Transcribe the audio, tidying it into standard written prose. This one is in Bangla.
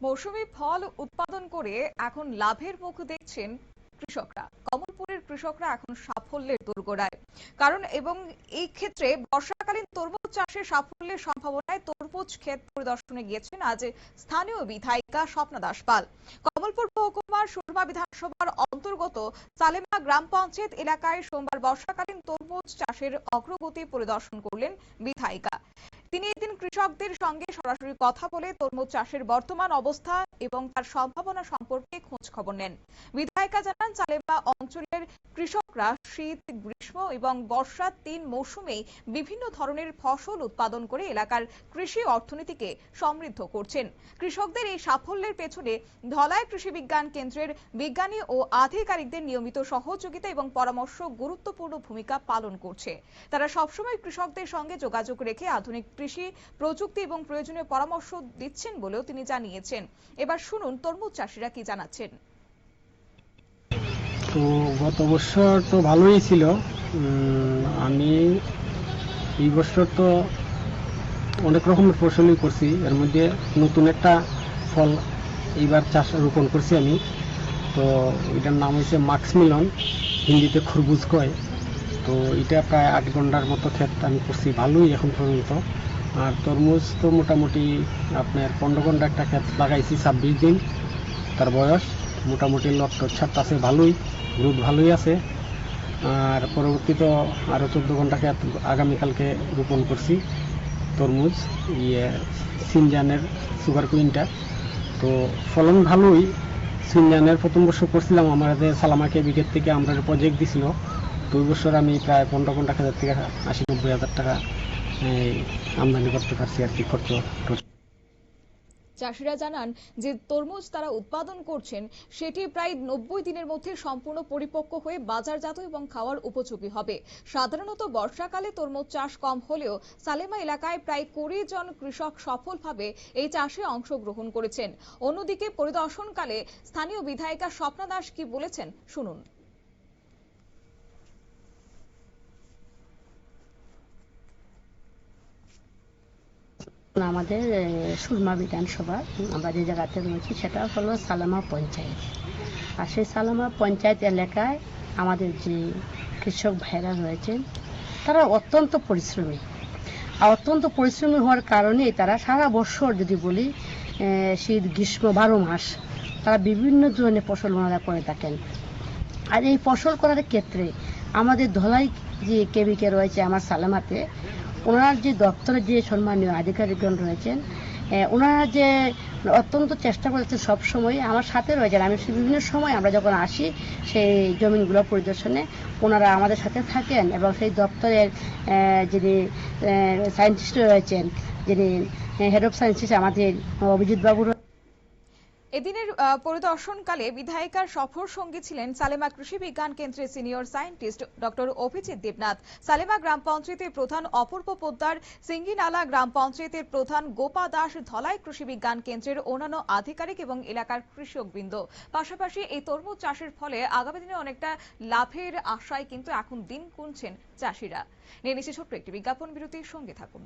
মৌসুমী ফল উৎপাদন করে এখন লাভের মুখ দেখছেন কৃষকরা। কমলপুরের কৃষকরা এখন সাফল্যের দোরগোড়ায়। কারণ এই ক্ষেত্রে বর্ষাকালীন তরমুজ চাষের সাফল্যের সম্ভাবনায় তরমুজ ক্ষেত পরিদর্শনে গিয়েছেন আজ স্থানীয় বিধায়িকা স্বপ্না দাস পাল। কমলপুর মহকুমার সুরমা বিধানসভার অন্তর্গত সালেমা গ্রাম পঞ্চায়েত এলাকায় সোমবার বর্ষাকালীন তরমুজ চাষের অগ্রগতি পরিদর্শন করলেন বিধায়িকা। তিনি এদিন কৃষকদের সঙ্গে সরাসরি কথা বলে তরমুজ চাষের বর্তমান অবস্থা এবং তার সম্ভাবনা সম্পর্কে খোঁজ খবর নেন। বিধায়িকা জানান, সালেমা অঞ্চলের কৃষকরা শীত, গ্রীষ্ম এবং বর্ষা ৩ মৌসুমেই বিভিন্ন ধরনের ফসল উৎপাদন করে এলাকার কৃষি অর্থনীতিকে সমৃদ্ধ করছেন। কৃষকদের এই সাফল্যের পেছনে ধলাই কৃষি বিজ্ঞান কেন্দ্রের বিজ্ঞানী ও আধিকারিকদের নিয়মিত সহযোগিতা এবং পরামর্শ গুরুত্বপূর্ণ ভূমিকা পালন করছে। তারা সবসময় কৃষকদের সঙ্গে যোগাযোগ রেখে আধুনিক কৃষি প্রযুক্তি এবং প্রয়োজনীয় পরামর্শ দিচ্ছেন বলেও তিনি জানিয়েছেন। এবার শুনুন তরমুজ চাষিরা কি জানাচ্ছেন। তো গত বছর তো ভালোই ছিল। আমি এই বছর তো অনেক রকমের ফসলই করছি, এর মধ্যে নতুন একটা ফল এইবার চাষ রোপণ করছি আমি। তো এটার নাম হচ্ছে মাক্স মিলন, হিন্দিতে খরবুজ কয়। তো এটা প্রায় 8 ঘন্টার মতো ক্ষেত আমি করছি, ভালোই এখন পর্যন্ত। আর তরমুজ তো মোটামুটি আপনার 15 ঘন্টা একটা ক্ষেত লাগাইছি, 26 দিন তার বয়স। মোটামুটি লক্ষ্য ছাড়তে আছে, ভালোই গ্রোথ ভালোই আছে। আর পরবর্তীতে আরও 14 ঘন্টা ক্ষেত আগামীকালকে রোপণ করছি তরমুজ, সিনজানের সুগার কুইনটা। তো ফলন ভালোই। সিনজানের প্রথম বছর করছিলাম, আমাদের সালামা কেবিকের থেকে আমরা প্রজেক্ট দিছিল। 2 বছর আমি প্রায় 15 ঘন্টা ক্ষেত থেকে 80-90 হাজার টাকা আমদানি করতে পারছি আর কি, খরচ। চাষিরা জানান যে তরমুজ তারা উৎপাদন করছেন সেটি প্রায় 90 দিনের মধ্যে সম্পূর্ণ পরিপক্ক হয়ে বাজারজাত এবং খাওয়ার উপযোগী হবে। সাধারণত বর্ষাকালে তরমুজ চাষ কম হলেও সালেমা এলাকায় প্রায় 20 জন কৃষক সফলভাবে এই চাষে অংশগ্রহণ করেছেন। অন্যদিকে পরিদর্শনকালে স্থানীয় বিধায়িকা স্বপ্না দাস কি বলেছেন শুনুন। আমাদের সুরমা বিধানসভা আমরা যে জায়গাতে রয়েছি সেটা হলো সালামা পঞ্চায়েত। আর সেই সালামা পঞ্চায়েত এলাকায় আমাদের যে কৃষক ভাইরা রয়েছেন তারা অত্যন্ত পরিশ্রমী। আর অত্যন্ত পরিশ্রমী হওয়ার কারণে তারা সারা বছর যদি বলি শীত, গ্রীষ্ম 12 মাস তারা বিভিন্ন ধরনের ফসল ওনারা করে থাকেন। আর এই ফসল করার ক্ষেত্রে আমাদের ধলাই যে কেবিকে রয়েছে আমার সালামাতে, ওনার যে দপ্তরের যে সম্মানীয় আধিকারিকগণ রয়েছেন, ওনারা যে অত্যন্ত চেষ্টা করেছেন সবসময় আমার সাথে রয়েছেন। আমি বিভিন্ন সময় আমরা যখন আসি সেই জমিনগুলো পরিদর্শনে ওনারা আমাদের সাথে থাকেন এবং সেই দপ্তরের যিনি সায়েন্টিস্ট রয়েছেন, যিনি হেড অফ সায়েন্সিস আমাদের অভিজিৎ বাবু। এদিনের পরিদর্শনকালে বিধায়িকার সফর সঙ্গী ছিলেন সালেমা কৃষি বিজ্ঞান কেন্দ্রের senior scientist doctor Abhijit Debnath, Salema গ্রাম পঞ্চায়েতের প্রধান অপূর্ব পোদ্দার, সিঙ্গিনালা গ্রাম পঞ্চায়েতের প্রধান গোপা দাস, ধলাই কৃষি বিজ্ঞান কেন্দ্রের অন্যান্য আধিকারিক এবং এলাকার কৃষকবৃন্দ। পাশাপাশি এই তরমুজ চাষের ফলে আগামী দিনে অনেকটা লাভের আশায় কিন্তু এখন দিন গুনছেন চাষিরা। নিয়ে নিচ্ছে ছোট্ট একটি বিজ্ঞাপন বিরতির সঙ্গে থাকুন।